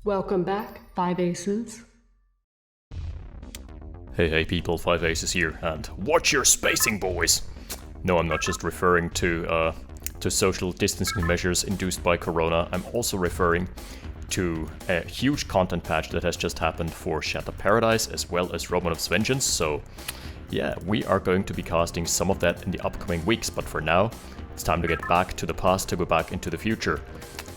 Welcome back, 5 Aces. Hey people, 5 Aces here, and watch your spacing, boys! No, I'm not just referring to social distancing measures induced by Corona, I'm also referring to a huge content patch that has just happened for Shattered Paradise as well as Romanov's Vengeance, so yeah, we are going to be casting some of that in the upcoming weeks, but for now, it's time to get back to the past to go back into the future.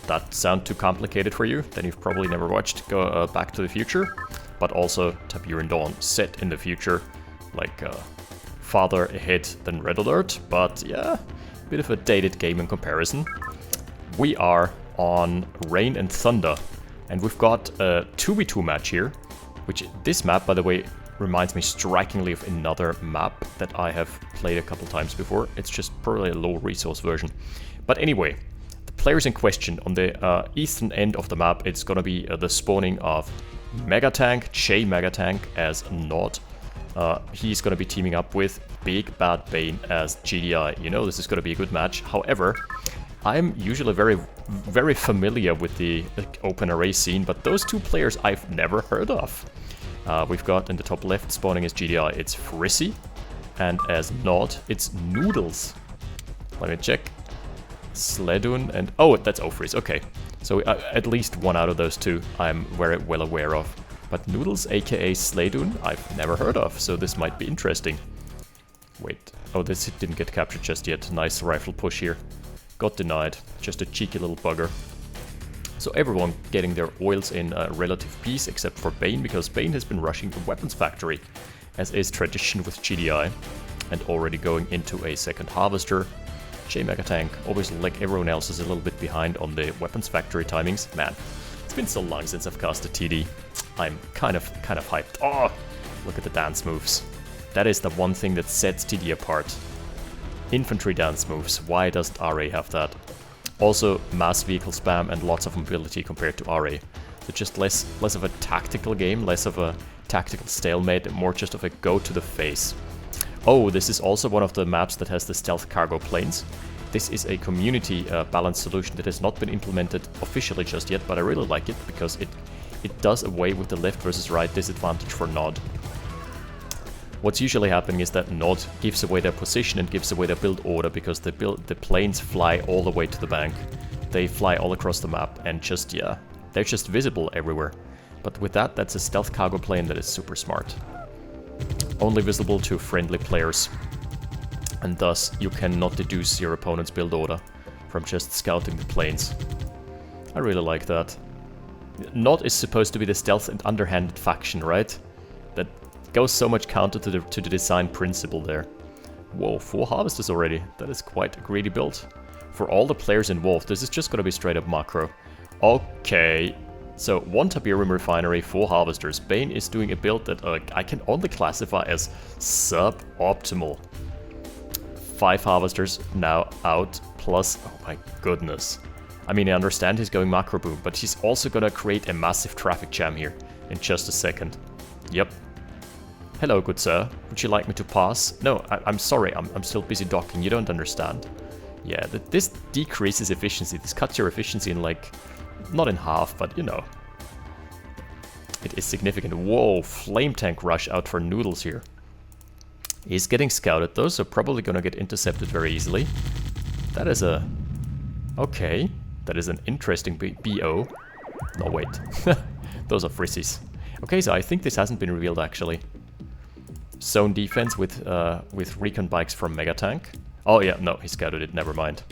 That sound too complicated for you? Then you've probably never watched Back to the Future, but also Tiberian Dawn set in the future, like farther ahead than Red Alert, but yeah, a bit of a dated game in comparison. We are on Rain and Thunder, and we've got a 2v2 match here, which this map, by the way, reminds me strikingly of another map that I have played a couple times before. It's just probably a low resource version. But anyway, the players in question on the eastern end of the map, it's gonna be the spawning of JMegaTank, JMegaTank as Nod. He's gonna be teaming up with Big Bad Bain as GDI. You know this is gonna be a good match. However, I'm usually very familiar with the OpenRA scene, but those two players I've never heard of. We've got in the top left spawning as GDI, it's Fris, and as Nod, it's Nudels. Let me check. Sledun and... oh, that's Fris, okay. So at least one out of those two I'm very well aware of. But Nudels, aka Sledun, I've never heard of, so this might be interesting. Wait, oh, this didn't get captured just yet. Nice rifle push here. Got denied, just a cheeky little bugger. So everyone getting their oils in relative peace except for Bain, because Bain has been rushing the weapons factory, as is tradition with GDI, and already going into a second harvester. JMegaTank, obviously like everyone else, is a little bit behind on the weapons factory timings. Man, it's been so long since I've casted TD. I'm kind of hyped. Oh, look at the dance moves. That is the one thing that sets TD apart. Infantry dance moves. Why doesn't RA have that? Also, mass vehicle spam and lots of mobility compared to RA. So just less of a tactical game, less of a tactical stalemate, and more just of a go to the face. Oh, this is also one of the maps that has the stealth cargo planes. This is a community balanced solution that has not been implemented officially just yet, but I really like it because it does away with the left versus right disadvantage for Nod. What's usually happening is that Nod gives away their position and gives away their build order because the planes fly all the way to the bank. They fly all across the map and just, yeah, they're just visible everywhere. But with that, that's a stealth cargo plane that is super smart. Only visible to friendly players. And thus, you cannot deduce your opponent's build order from just scouting the planes. I really like that. Nod is supposed to be the stealth and underhanded faction, right? That goes so much counter to the design principle there. Whoa, 4 harvesters already. That is quite a greedy build. For all the players involved, this is just gonna be straight up macro. Okay, so 1 Tiberian refinery, 4 harvesters. Bain is doing a build that I can only classify as suboptimal. 5 harvesters now out, plus, oh my goodness. I mean, I understand he's going macro boom, but he's also gonna create a massive traffic jam here in just a second. Yep. Hello, good sir. Would you like me to pass? No, I'm sorry, I'm still busy docking, you don't understand. Yeah, this decreases efficiency. This cuts your efficiency in like, not in half, but you know. It is significant. Whoa, flame tank rush out for Nudels here. He's getting scouted though, so probably gonna get intercepted very easily. That is a... okay, that is an interesting BO. No, wait. Those are Frissies. Okay, so I think this hasn't been revealed actually. Zone defense with recon bikes from JMegaTank. Oh yeah, no, he scouted it, never mind.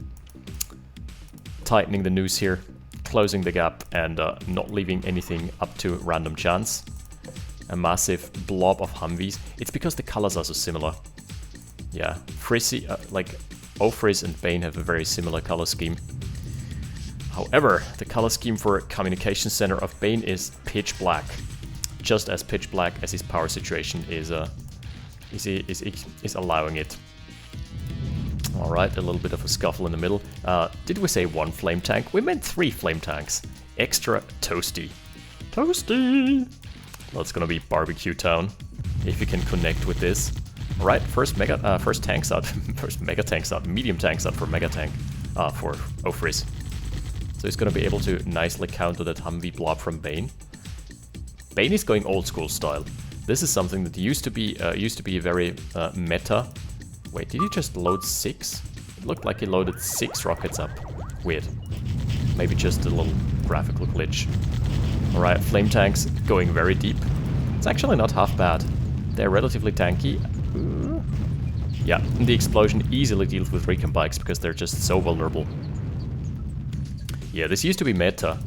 Tightening the noose here, closing the gap, and not leaving anything up to random chance. A massive blob of Humvees. It's because the colors are so similar. Yeah, Frisy, like Fris and Bain have a very similar color scheme. However, the color scheme for communication center of Bain is pitch black. Just as pitch black as his power situation is allowing it. Alright, a little bit of a scuffle in the middle. Did we say 1 flame tank? We meant 3 flame tanks. Extra toasty. Toasty! Well, it's gonna be barbecue town, if you can connect with this. Alright, first tanks out. First mega tanks out. Medium tanks out for JMegaTank. For Fris. So he's gonna be able to nicely counter that Humvee blob from Bain. Bain is going old school style. This is something that used to be very meta. Wait, did he just load 6? It looked like he loaded 6 rockets up. Weird. Maybe just a little graphical glitch. Alright, flame tanks going very deep. It's actually not half bad. They're relatively tanky. Yeah, and the explosion easily deals with recon bikes because they're just so vulnerable. Yeah, this used to be meta,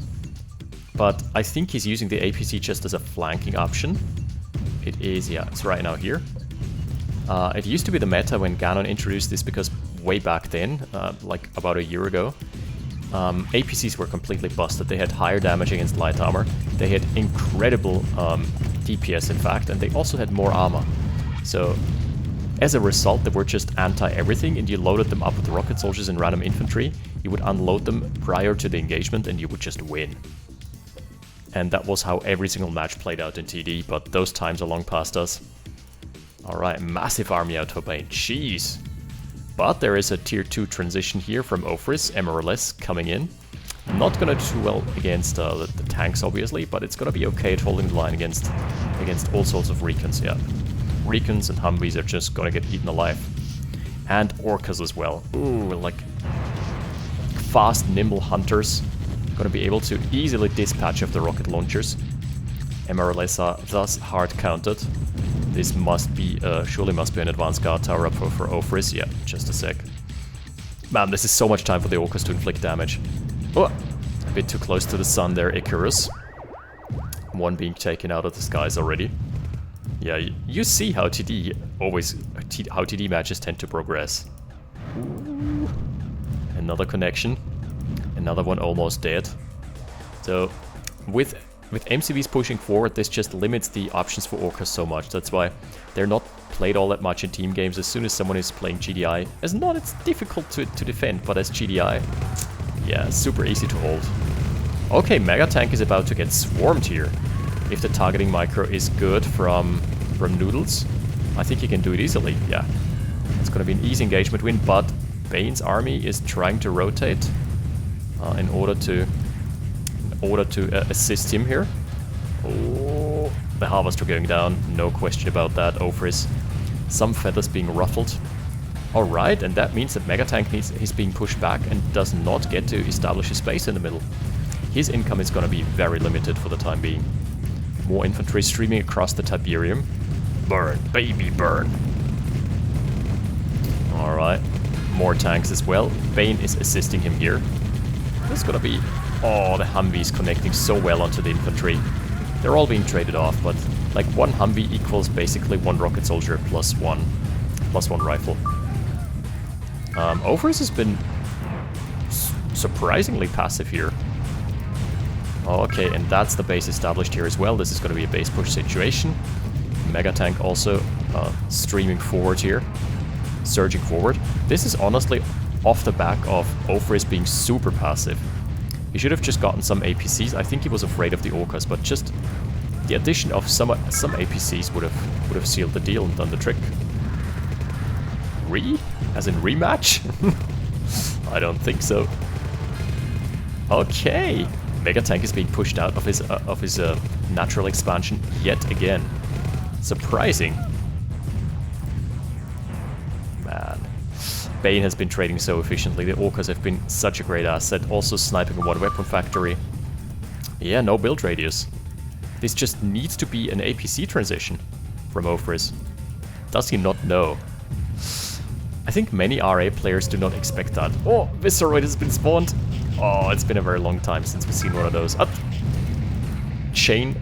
but I think he's using the APC just as a flanking option. It is, yeah, it's right now here. It used to be the meta when Ganon introduced this because way back then, like about a year ago, APCs were completely busted. They had higher damage against light armor, they had incredible DPS in fact, and they also had more armor. So as a result, they were just anti-everything, and you loaded them up with rocket soldiers and random infantry. You would unload them prior to the engagement, and you would just win. And that was how every single match played out in TD, but those times are long past us. Alright, massive army out for Bain. Jeez. But there is a tier 2 transition here from Fris, MRLS, coming in. Not gonna do too well against the tanks, obviously, but it's gonna be okay at holding the line against all sorts of recons, yeah. Recons and Humvees are just gonna get eaten alive. And Orcas as well. Ooh, like fast, nimble hunters. Gonna be able to easily dispatch of the rocket launchers. MRLS are thus hard counted. This must be, surely must be an advanced guard tower up for Fris. Yeah, just a sec. Man, this is so much time for the Orcas to inflict damage. Oh, a bit too close to the sun there, Icarus. One being taken out of the skies already. Yeah, you see how TD matches tend to progress. Ooh. Another connection. Another one almost dead. So, with MCVs pushing forward, this just limits the options for Orcas so much. That's why they're not played all that much in team games. As soon as someone is playing GDI, it's difficult to defend, but as GDI, yeah, super easy to hold. Okay, MegaTank is about to get swarmed here. If the targeting micro is good from Nudels, I think he can do it easily, yeah. It's gonna be an easy engagement win, but Bain's army is trying to rotate in order to assist him here. Oh, the Harvester going down, no question about that, Fris. Some feathers being ruffled. Alright, and that means that MegaTank is being pushed back and does not get to establish a space in the middle. His income is gonna be very limited for the time being. More infantry streaming across the Tiberian. Burn, baby, burn. Alright, more tanks as well. Bain is assisting him here. There's gonna be... Oh, the Humvees connecting so well onto the infantry. They're all being traded off, but like one Humvee equals basically one rocket soldier plus one rifle. Fris has been surprisingly passive here. Okay, and that's the base established here as well. This is going to be a base push situation. MegaTank also streaming forward here, surging forward. This is honestly off the back of Fris being super passive. He should have just gotten some APCs. I think he was afraid of the Orcas, but just the addition of some APCs would have sealed the deal and done the trick. As in rematch? I don't think so. Okay. MegaTank is being pushed out of his natural expansion yet again. Surprising. Man. Bain has been trading so efficiently. The Orcas have been such a great asset. Also sniping one weapon factory. Yeah, no build radius. This just needs to be an APC transition from Fris. Does he not know? I think many RA players do not expect that. Oh, Visceroid has been spawned. Oh, it's been a very long time since we've seen one of those. Chain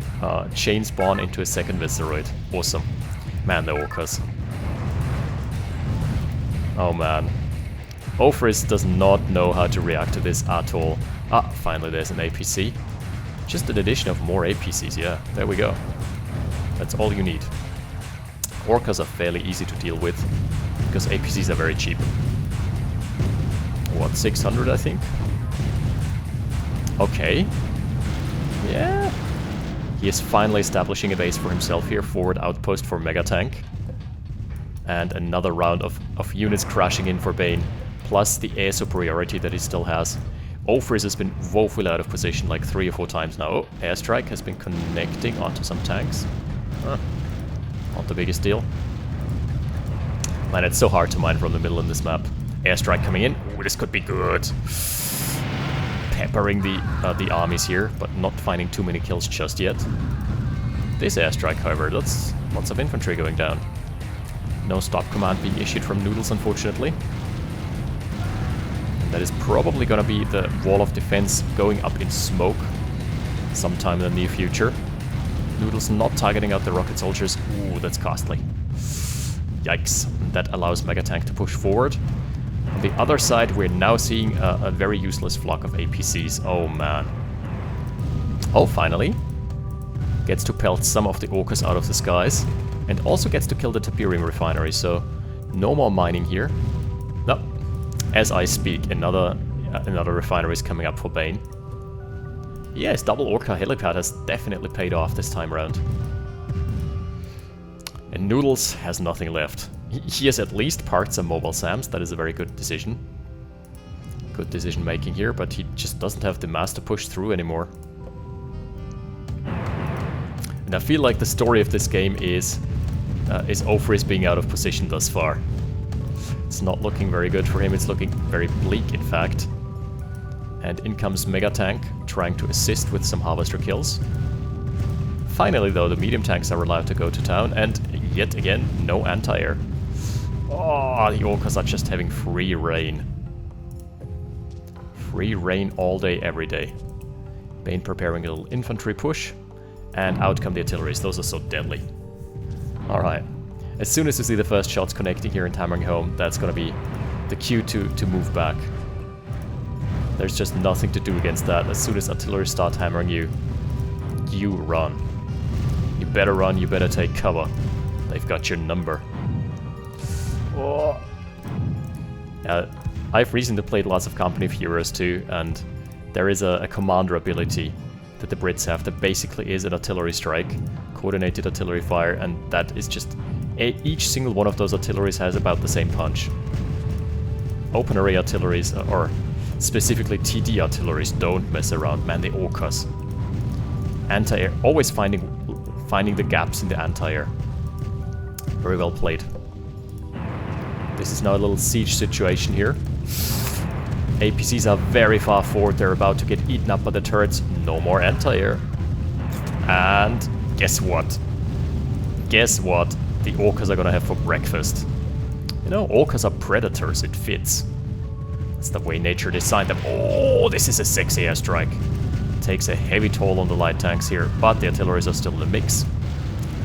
spawn into a second Visceroid. Awesome. Man, the Orcas. Oh man. Fris does not know how to react to this at all. Ah, finally there's an APC. Just an addition of more APCs, yeah. There we go. That's all you need. Orcas are fairly easy to deal with, because APCs are very cheap. What, 600 I think? Okay. Yeah. He is finally establishing a base for himself here. Forward outpost for MegaTank. And another round of units crashing in for Bain. Plus the air superiority that he still has. Fris has been woefully out of position like 3 or 4 times now. Oh, airstrike has been connecting onto some tanks. Not the biggest deal. Man, it's so hard to mine from the middle in this map. Airstrike coming in. Ooh, this could be good. Peppering the armies here, but not finding too many kills just yet. This airstrike, however, that's lots of infantry going down. No stop command being issued from Nudels, unfortunately. That is probably gonna be the wall of defense going up in smoke sometime in the near future. Nudels not targeting out the rocket soldiers. Ooh, that's costly. Yikes. That allows MegaTank to push forward. On the other side, we're now seeing a very useless flock of APCs. Oh, man. Oh, finally. Gets to pelt some of the orcas out of the skies. And also gets to kill the Tiberian refinery, so no more mining here. No. As I speak, another refinery is coming up for Bain. Yes, double orca helipad has definitely paid off this time around. And Nudels has nothing left. He has at least parked some mobile SAMs. That is a very good decision. Good decision making here, but he just doesn't have the mass to push through anymore. And I feel like the story of this game is Fris being out of position thus far. It's not looking very good for him, it's looking very bleak in fact. And in comes MegaTank, trying to assist with some harvester kills. Finally though, the medium tanks are allowed to go to town, and yet again, no anti-air. Oh, the orcas are just having free reign. Free reign all day, every day. Bain preparing a little infantry push, and out come the artilleries. Those are so deadly. Alright. As soon as you see the first shots connecting here and hammering home, that's gonna be the cue to move back. There's just nothing to do against that. As soon as artillery start hammering you, you run. You better run, you better take cover. They've got your number. Oh. I've recently played lots of Company of Heroes too, and there is a commander ability that the Brits have that basically is an artillery strike, coordinated artillery fire, and that is just... each single one of those artilleries has about the same punch. OpenRA artilleries, or specifically TD artilleries, don't mess around, man, the orcas. Anti-air, always finding the gaps in the anti-air. Very well played. This is now a little siege situation here. APCs are very far forward, they're about to get eaten up by the turrets. No more anti-air. And guess what? Guess what? The orcas are gonna have for breakfast. You know, orcas are predators, it fits. That's the way nature designed them. Oh, this is a sexy airstrike. Takes a heavy toll on the light tanks here, but the artilleries are still in the mix.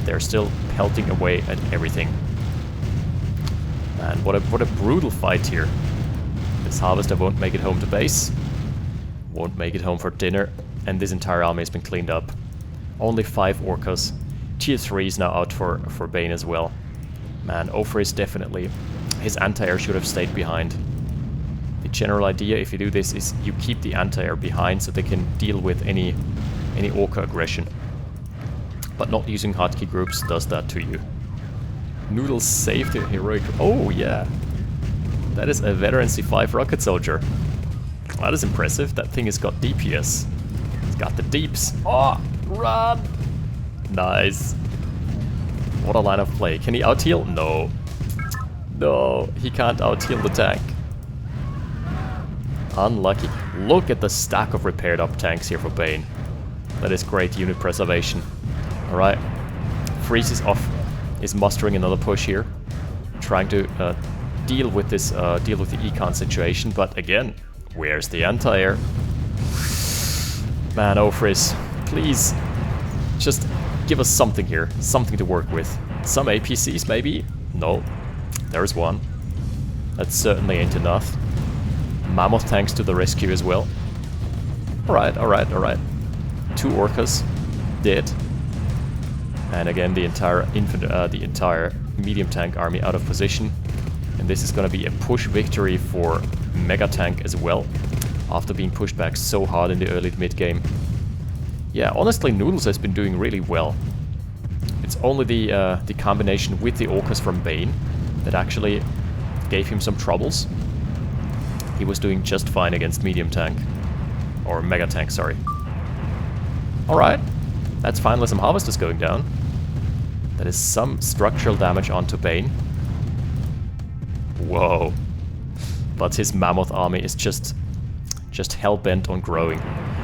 They're still pelting away at everything. And what a brutal fight here. This harvester won't make it home to base. Won't make it home for dinner. And this entire army has been cleaned up. Only 5 orcas. Tier 3 is now out for Bain as well. Man, Fris definitely... his anti-air should have stayed behind. The general idea, if you do this, is you keep the anti-air behind so they can deal with any orca aggression. But not using hotkey groups does that to you. Nudels saved the heroic... oh yeah! That is a veteran C5 rocket soldier. That is impressive. That thing has got DPS. It's got the deeps. Oh! Run! Nice. What a line of play. Can he out-heal? No. No, he can't out-heal the tank. Unlucky. Look at the stack of repaired up tanks here for Bain. That is great unit preservation. Alright. Fris is off. Is mustering another push here. Trying to deal with this, deal with the econ situation, but again, where's the anti-air? Man, Fris, please, just give us something here, something to work with. Some APCs, maybe? No, there's one. That certainly ain't enough. Mammoth tanks to the rescue as well. Alright, alright, alright. 2 orcas dead. And again, the entire medium tank army out of position. And this is going to be a push victory for MegaTank as well, after being pushed back so hard in the early to mid game. Yeah, honestly, Nudels has been doing really well. It's only the combination with the orcas from Bain that actually gave him some troubles. He was doing just fine against medium tank. Or MegaTank, sorry. Alright. That's finally some harvesters going down. That is some structural damage onto Bain. Whoa. But his mammoth army is just hell-bent on growing.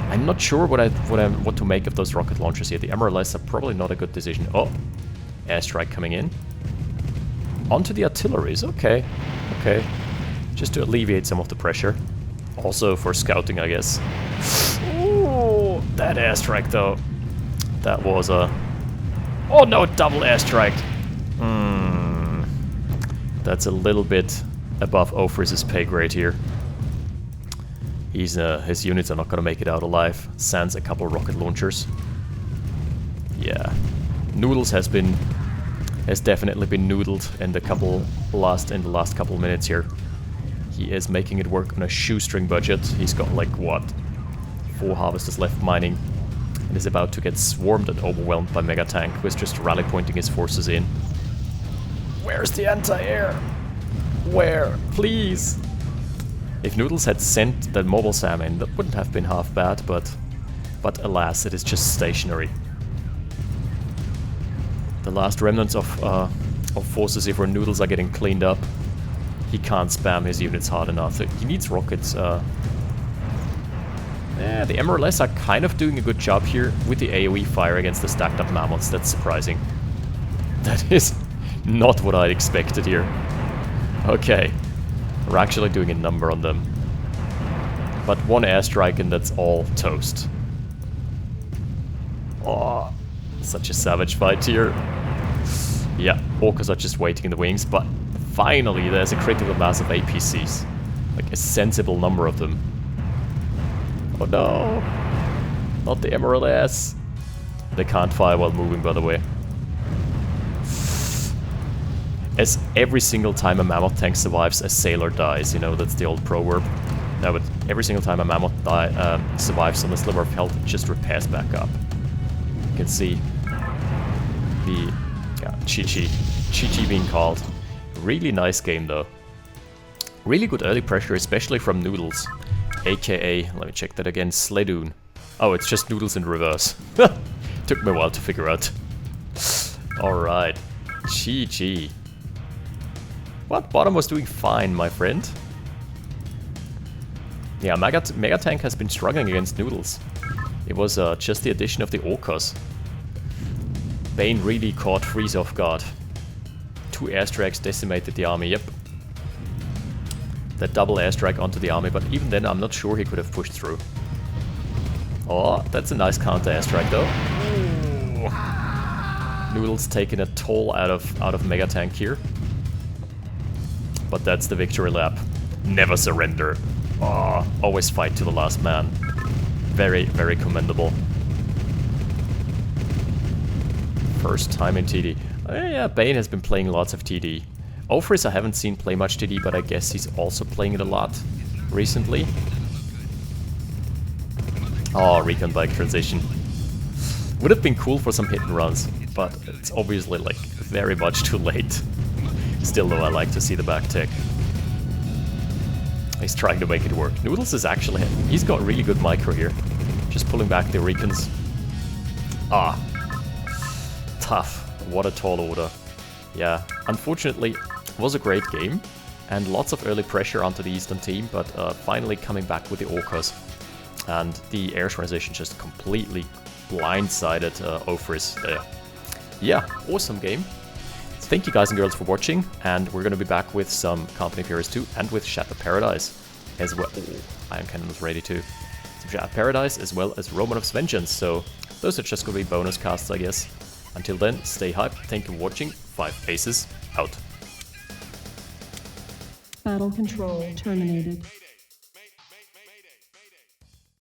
I'm not sure what to make of those rocket launchers here. The MRLS are probably not a good decision. Oh, airstrike coming in. Onto the artilleries, okay. Okay. Just to alleviate some of the pressure. Also for scouting, I guess. Ooh, that airstrike though. That was a... Oh no, double airstrike! That's a little bit above Fris's pay grade here. His units are not gonna make it out alive. Sans a couple rocket launchers. Yeah. Nudels has definitely been noodled in the last couple minutes here. He is making it work on a shoestring budget. He's got like what? 4 harvesters left mining. And is about to get swarmed and overwhelmed by MegaTank, who is just rally pointing his forces in. Where's the anti-air? Where? Please! If Nudels had sent that mobile SAM in, that wouldn't have been half bad, but alas, it is just stationary. The last remnants of forces here for Nudels are getting cleaned up. He can't spam his units hard enough. He needs rockets. Yeah, the MRLS are kind of doing a good job here with the AoE fire against the stacked up mammoths. That's surprising. That is not what I expected here. Okay. We're actually doing a number on them. But 1 airstrike and that's all toast. Oh, such a savage fight here. Yeah, orcas are just waiting in the wings, but finally there's a critical mass of APCs. Like a sensible number of them. Oh no! Not the MRLS! They can't fire while moving, by the way. As every single time a mammoth tank survives, a sailor dies. You know, that's the old proverb. No, but every single time a mammoth survives on a sliver of health, it just repairs back up. You can see the Chi being called. Really nice game, though. Really good early pressure, especially from Nudels. AKA, let me check that again, Sledoon. Oh, it's just Nudels in reverse. Took me a while to figure out. Alright. GG. What? Bottom was doing fine, my friend. Yeah, MegaTank has been struggling against Nudels. It was just the addition of the orcas. Bain really caught Fris off guard. 2 airstrikes decimated the army, yep. That double airstrike onto the army, but even then I'm not sure he could have pushed through. Oh, that's a nice counter airstrike though. Ooh. Nudels taking a toll out of MegaTank here. But that's the victory lap. Never surrender. Oh, always fight to the last man. Very, very commendable. First time in TD. Oh, yeah, Bain has been playing lots of TD. Fris I haven't seen play much TD, but I guess he's also playing it a lot recently. Oh, recon bike transition. Would have been cool for some hit and runs, but it's obviously like very much too late. Still though, I like to see the back tech. He's trying to make it work. Nudels is actually... He's got really good micro here. Just pulling back the recons. Ah. Tough. What a tall order. Yeah, unfortunately, it was a great game. And lots of early pressure onto the Eastern team, but finally coming back with the orcas. And the air transition just completely blindsided Fris there. Yeah, awesome game. Thank you guys and girls for watching, and we're going to be back with some Company of Heroes 2 and with Shattered Paradise as well. Oh, Iron Cannon was ready too. Some Shattered Paradise as well as Romanov's Vengeance, so those are just going to be bonus casts, I guess. Until then, stay hyped, thank you for watching, 5 Aces, out. Battle control terminated.